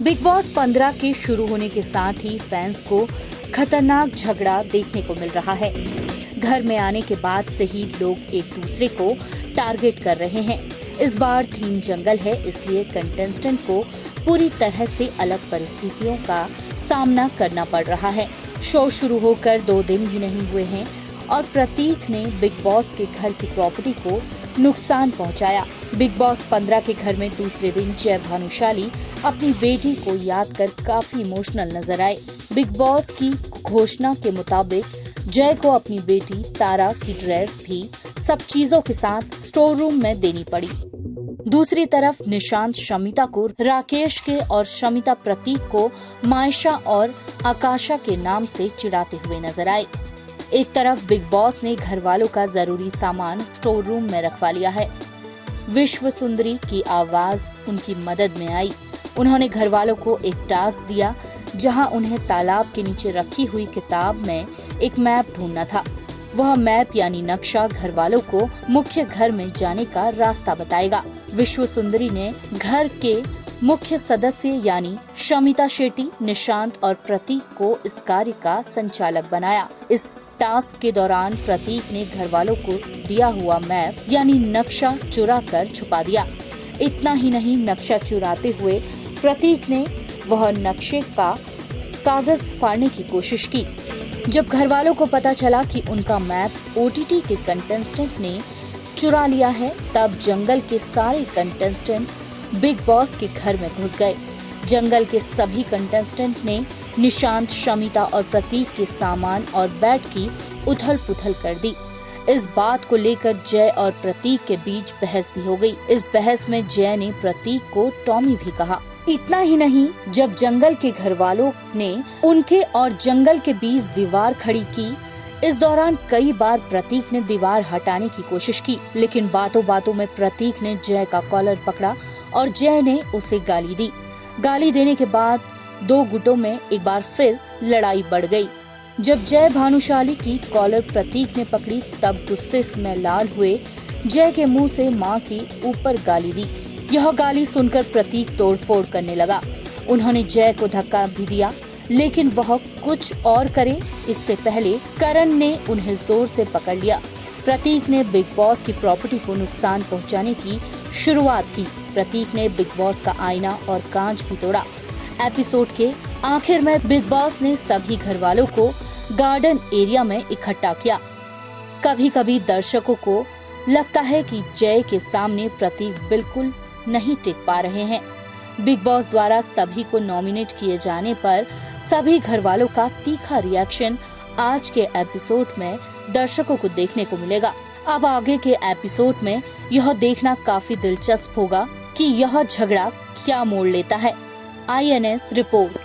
Big boss 15 के शुरू होने के साथ ही फैंस को खतरनाक झगड़ा देखने को मिल रहा है। घर में आने के बाद से ही लोग एक दूसरे को टारगेट कर रहे हैं। इस बार थीम जंगल है, इसलिए कंटेस्टेंट को पूरी तरह से अलग परिस्थितियों का सामना करना पड़ रहा है। शो शुरू होकर 2 दिन भी नहीं हुए हैं और प्रतीक ने बिग बॉस के घर की प्रॉपर्टी को नुकसान पहुंचाया। बिग बॉस 15 के घर में दूसरे दिन जय भानुशाली अपनी बेटी को याद कर काफी इमोशनल नजर आए। बिग बॉस की घोषणा के मुताबिक जय को अपनी बेटी तारा की ड्रेस भी सब चीजों के साथ स्टोर रूम में देनी पड़ी। दूसरी तरफ निशांत शमिता को राकेश के और शमिता प्रतीक को मायशा और आकाशा के नाम से चिढ़ाते हुए नजर आए। एक तरफ बिग बॉस ने घर वालों का जरूरी सामान स्टोर रूम में रखवा लिया है। विश्व सुंदरी की आवाज उनकी मदद में आई। उन्होंने घर वालों को एक टास्क दिया, जहां उन्हें तालाब के नीचे रखी हुई किताब में एक मैप ढूंढना था। वह मैप यानी नक्शा घर वालों को मुख्य घर में जाने का रास्ता बताएगा। विश्व सुंदरी ने घर के मुख्य सदस्य यानी शमिता शेट्टी, निशांत और प्रतीक को इस कार्य का संचालक बनाया। इस टास्क के दौरान प्रतीक ने घर वालों को दिया हुआ मैप यानी नक्शा चुरा कर छुपा दिया। इतना ही नहीं, नक्शा चुराते हुए प्रतीक ने वह नक्शे का कागज फाड़ने की कोशिश की। जब घर वालों को पता चला कि उनका मैप ओटीटी के कंटेस्टेंट ने चुरा लिया है, तब जंगल के सारे कंटेस्टेंट बिग बॉस के घर में घुस गए। जंगल के सभी कंटेस्टेंट ने निशांत, शमिता और प्रतीक के सामान और बेड की उथल-पुथल कर दी। इस बात को लेकर जय और प्रतीक के बीच बहस भी हो गई। इस बहस में जय ने प्रतीक को टॉमी भी कहा। इतना ही नहीं, जब जंगल के घर वालों ने उनके और जंगल के बीच दीवार खड़ी की, इस दौरान कई बार प्रतीक ने दीवार हटाने की कोशिश की, लेकिन बातों बातों में प्रतीक ने जय का कॉलर पकड़ा और जय ने उसे गाली दी। गाली देने के बाद 2 गुटों में एक बार फिर लड़ाई बढ़ गई। जब जय भानुशाली की कॉलर प्रतीक ने पकड़ी, तब गुस्से में लाल हुए जय के मुंह से मां की ऊपर गाली दी। यह गाली सुनकर प्रतीक तोड़फोड़ करने लगा। उन्होंने जय को धक्का भी दिया, लेकिन वह कुछ और करे इससे पहले करण ने उन्हें जोर से पकड़ लिया। प्रतीक ने बिग बॉस की प्रॉपर्टी को नुकसान पहुंचाने की शुरुआत की। प्रतीक ने बिग बॉस का आईना और कांच भी तोड़ा। एपिसोड के आखिर में बिग बॉस ने सभी घर वालों को गार्डन एरिया में इकट्ठा किया। कभी कभी दर्शकों को लगता है कि जय के सामने प्रतीक बिल्कुल नहीं टिक पा रहे हैं। बिग बॉस द्वारा सभी को नॉमिनेट किए जाने पर सभी घर वालों का तीखा रिएक्शन आज के एपिसोड में दर्शकों को देखने को मिलेगा। अब आगे के एपिसोड में यह देखना काफी दिलचस्प होगा कि यह झगड़ा क्या मोड़ लेता है। INS report.